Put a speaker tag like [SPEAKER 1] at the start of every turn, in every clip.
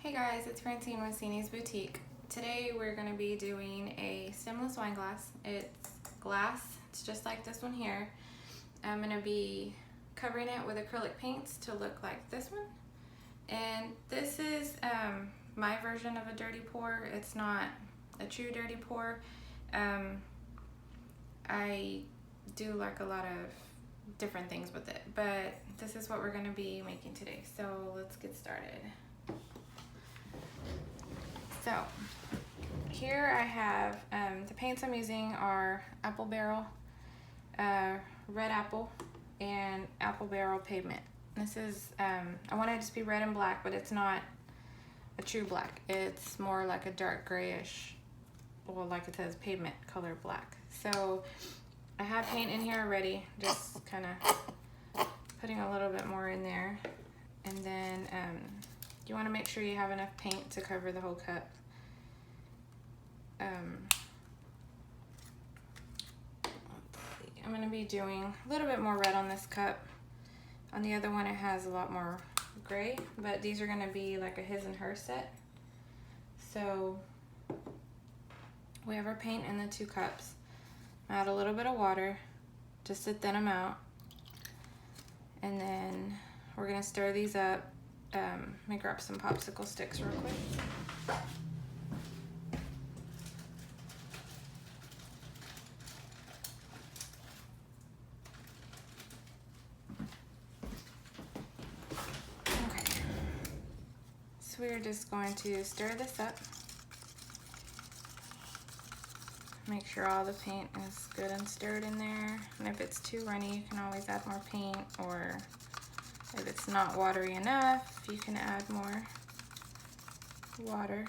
[SPEAKER 1] Hey guys, it's Francine with Cini's Boutique. Today we're going to be doing a stemless wine glass. It's glass, it's just like this one here. I'm going to be covering it with acrylic paints to look like this one. And this is my version of a dirty pour. It's not a true dirty pour. I do like a lot of different things with it, but this is what we're going to be making today. So let's get started. So here I have, the paints I'm using are Apple Barrel, Red Apple, and Apple Barrel Pavement. This is, I want it to be red and black, but it's not a true black. It's more like a dark grayish, well, like it says, pavement color black. So I have paint in here already, just kind of putting a little bit more in there. And then you want to make sure you have enough paint to cover the whole cup. I'm going to be doing a little bit more red on this cup. On the other one it has a lot more gray, but these are going to be like a his and her set. So we have our paint in the two cups. Add a little bit of water just to thin them out. And then we're going to stir these up. Let me grab some popsicle sticks real quick. Okay, so we're just going to stir this up. Make sure all the paint is good and stirred in there. And if it's too runny, you can always add more paint, or if it's not watery enough, you can add more water.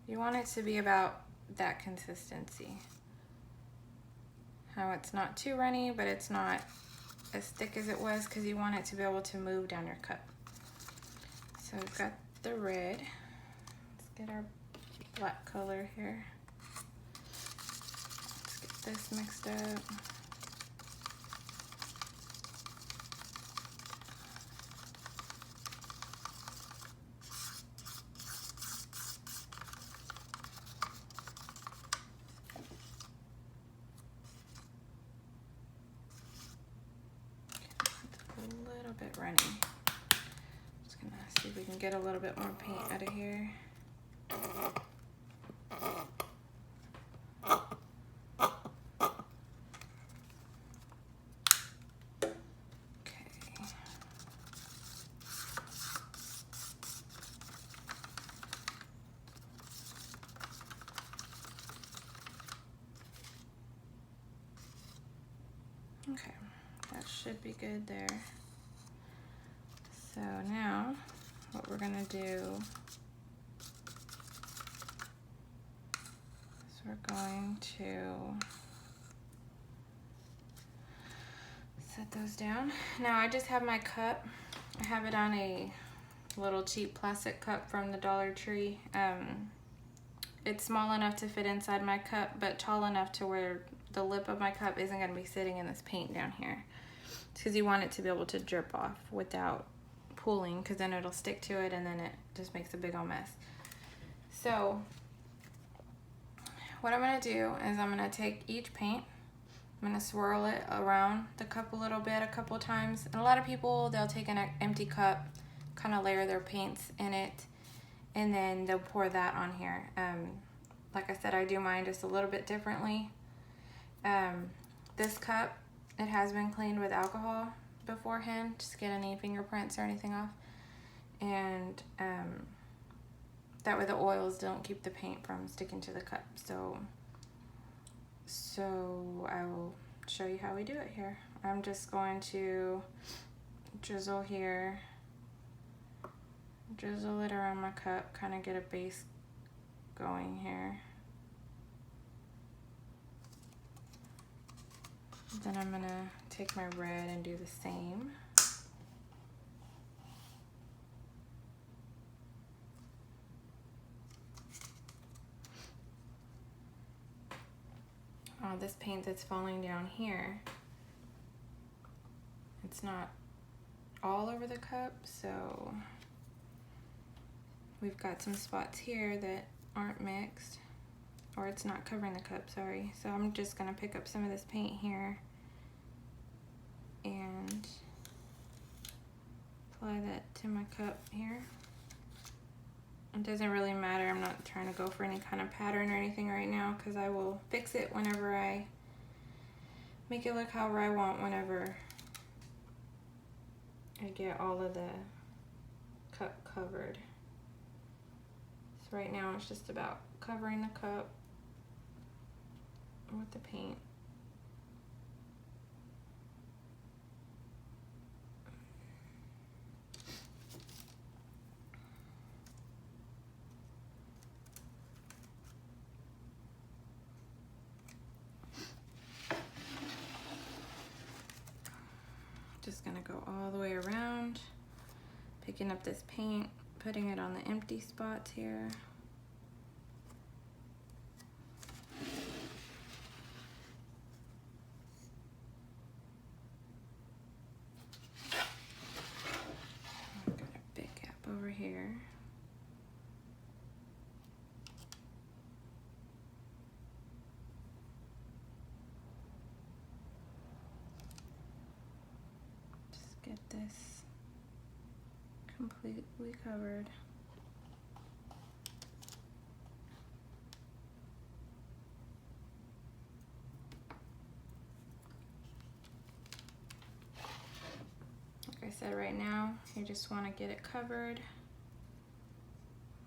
[SPEAKER 1] You want it to be about that consistency. How it's not too runny, but it's not as thick as it was, because you want it to be able to move down your cup. So we've got the red. Let's get our black color here. Let's get this mixed up. Bit runny. Just gonna see if we can get a little bit more paint out of here. Okay. Okay, that should be good there. So now what we're gonna do is we're going to set those down. Now I just have my cup. I have it on a little cheap plastic cup from the Dollar Tree. It's small enough to fit inside my cup, but tall enough to where the lip of my cup isn't gonna be sitting in this paint down here. It's because you want it to be able to drip off without pulling, because then it'll stick to it and then it just makes a big old mess. So what I'm going to do is I'm going to take each paint, I'm going to swirl it around the cup a little bit, a couple times. And a lot of people, they'll take an empty cup, kind of layer their paints in it, and then they'll pour that on here. Like I said, I do mine just a little bit differently. This cup, it has been cleaned with alcohol beforehand, just to get any fingerprints or anything off, and that way the oils don't keep the paint from sticking to the cup. So I will show you how we do it here. I'm just going to drizzle here, drizzle it around my cup, kind of get a base going here. Then I'm gonna take my red and do the same. This paint that's falling down here, it's not all over the cup, so we've got some spots here that aren't mixed, or it's not covering the cup, sorry. So I'm just gonna pick up some of this paint here and apply that to my cup here. It doesn't really matter, I'm not trying to go for any kind of pattern or anything right now, because I will fix it whenever I make it look however I want whenever I get all of the cup covered. So right now it's just about covering the cup with the paint. Just gonna go all the way around, picking up this paint, putting it on the empty spots here. I've got a big gap over here. Just get this completely covered. Like I said, right now, you just want to get it covered.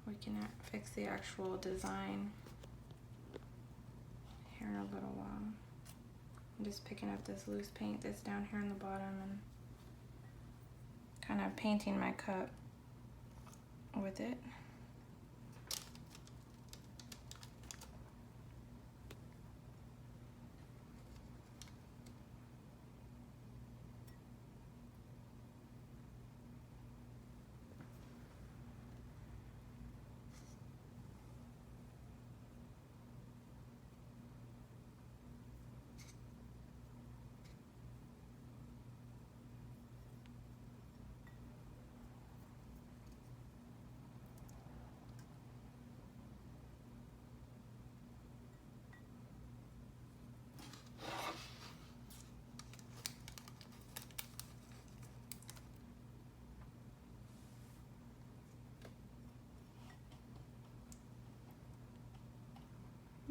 [SPEAKER 1] We can fix the actual design here in a little while. I'm just picking up this loose paint that's down here on the bottom and kind of painting my cup with it.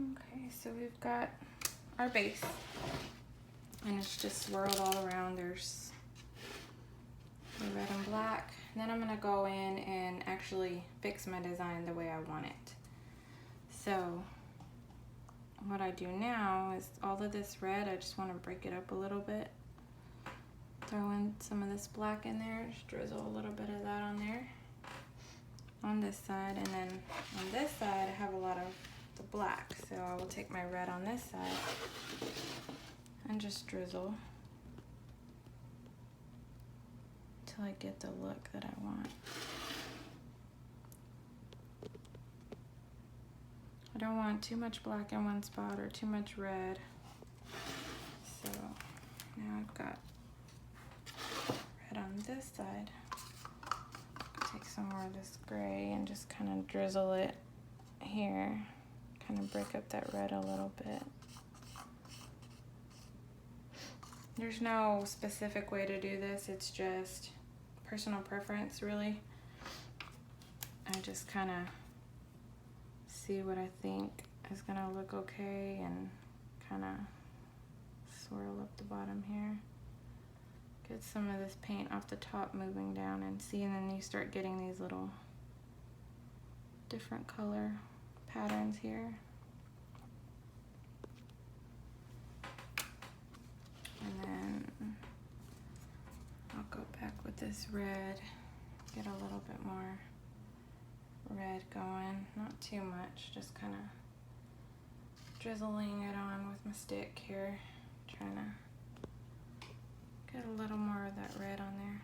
[SPEAKER 1] Okay, so we've got our base, and it's just swirled all around. There's the red and black. And then I'm gonna go in and actually fix my design the way I want it. So what I do now is all of this red, I just want to break it up a little bit. Throw in some of this black in there, just drizzle a little bit of that on there. On this side, and then on this side I have a lot of the black, so I will take my red on this side and just drizzle till I get the look that I want. I don't want too much black in one spot or too much red. So now I've got red on this side. Take some more of this gray and just kind of drizzle it here. Kind of break up that red a little bit. There's no specific way to do this, it's just personal preference really. I just kind of see what I think is gonna look okay and kind of swirl up the bottom here. Get some of this paint off the top moving down and see, and then you start getting these little different color patterns here. And then I'll go back with this red, get a little bit more red going, not too much, just kind of drizzling it on with my stick here, trying to get a little more of that red on there.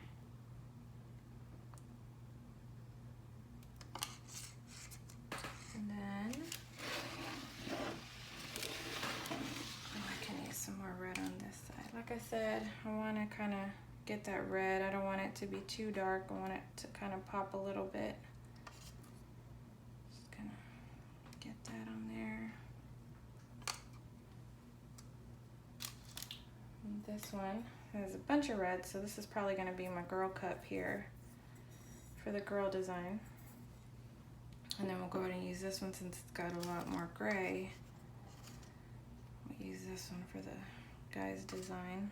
[SPEAKER 1] And then I can use some more red on this side. Like I said, I want to kind of get that red. I don't want it to be too dark. I want it to kind of pop a little bit. this one. There's a bunch of red, so this is probably going to be my girl cup here for the girl design. And then we'll go ahead and use this one since it's got a lot more gray. We'll use this one for the guy's design.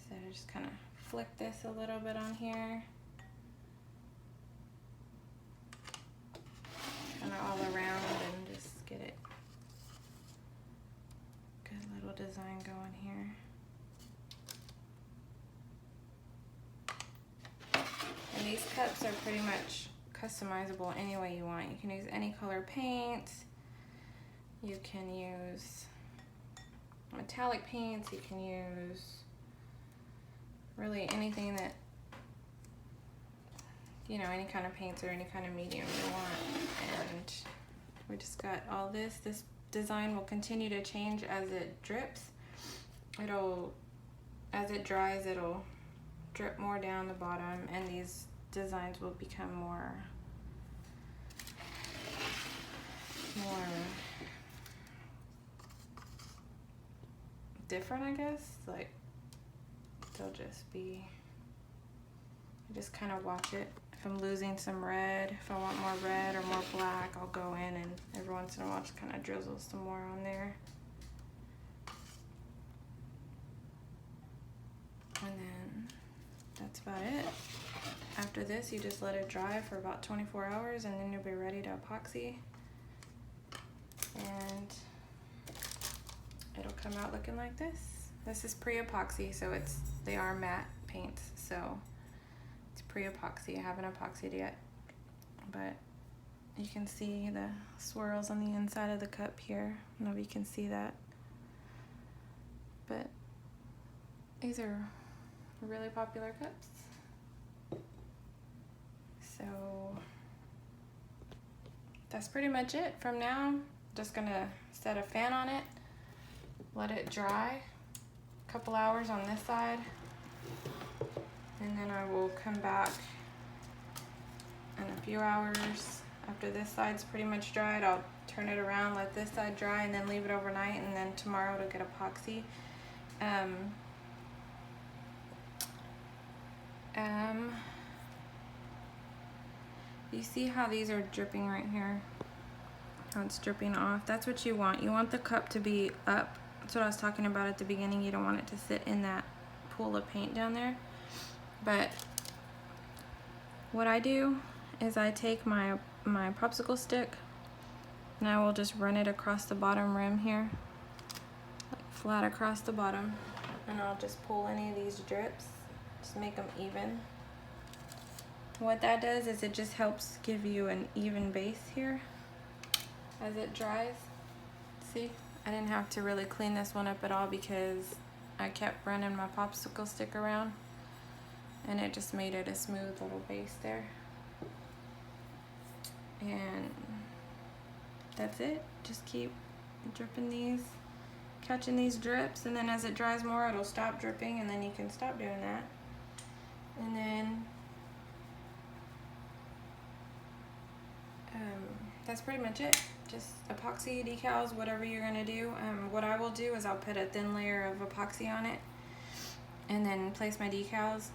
[SPEAKER 1] So I just kind of flick this a little bit on here. Kind of all around and just get it. Good little design going here. And these cups are pretty much customizable any way you want. You can use any color paint. You can use metallic paints. You can use really anything that, you know, any kind of paints or any kind of medium you want. And we just got all this. This design will continue to change as it drips. As it dries, it'll drip more down the bottom, and these designs will become more different, I guess. Like, they'll just be, I just kind of watch it. If I'm losing some red, if I want more red or more black, I'll go in and every once in a while just kind of drizzle some more on there. And then that's about it. After this, you just let it dry for about 24 hours and then you'll be ready to epoxy. And it'll come out looking like this. This is pre-epoxy, so they are matte paints, so it's pre-epoxy. I haven't epoxied yet, but you can see the swirls on the inside of the cup here. I don't know if you can see that, but these are really popular cups. So that's pretty much it. From now, just gonna set a fan on it, let it dry a couple hours on this side, and then I will come back in a few hours after this side's pretty much dried. I'll turn it around, let this side dry, and then leave it overnight, and then tomorrow to get epoxy. You see how these are dripping right here? How it's dripping off? That's what you want. You want the cup to be up. That's what I was talking about at the beginning. You don't want it to sit in that pool of paint down there. But what I do is I take my popsicle stick and I will just run it across the bottom rim here, like flat across the bottom, and I'll just pull any of these drips, just make them even. What that does is it just helps give you an even base here as it dries. See, I didn't have to really clean this one up at all because I kept running my popsicle stick around and it just made it a smooth little base there. And that's it. Just keep dripping these, catching these drips, and then as it dries more it'll stop dripping, and then you can stop doing that. And then that's pretty much it. Just epoxy, decals, whatever you're gonna do. What I will do is I'll put a thin layer of epoxy on it and then place my decals,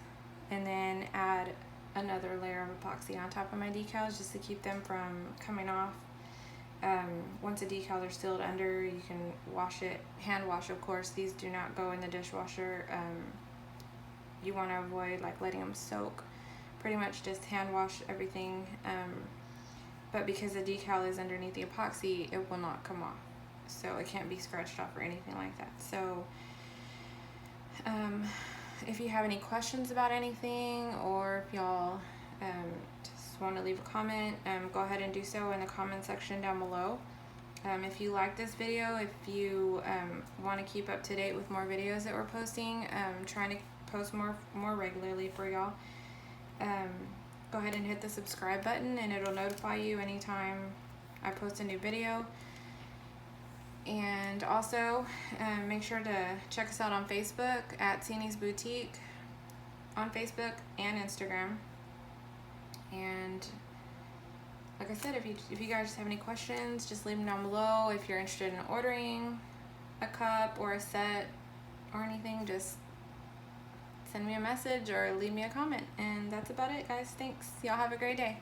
[SPEAKER 1] and then add another layer of epoxy on top of my decals just to keep them from coming off. Once the decals are sealed under, you can wash it, hand wash of course. These do not go in the dishwasher. You want to avoid like letting them soak. Pretty much just hand wash everything. But because the decal is underneath the epoxy, it will not come off. So it can't be scratched off or anything like that. So if you have any questions about anything, or if y'all just want to leave a comment, go ahead and do so in the comment section down below. If you like this video, if you want to keep up to date with more videos that we're posting, trying to post more regularly for y'all, go ahead and hit the subscribe button and it'll notify you anytime I post a new video. And also make sure to check us out on Facebook at Cini's Boutique on Facebook and Instagram. And like I said, if you guys have any questions, just leave them down below. If you're interested in ordering a cup or a set, or anything, just send me a message or leave me a comment. And that's about it, guys. Thanks. Y'all have a great day.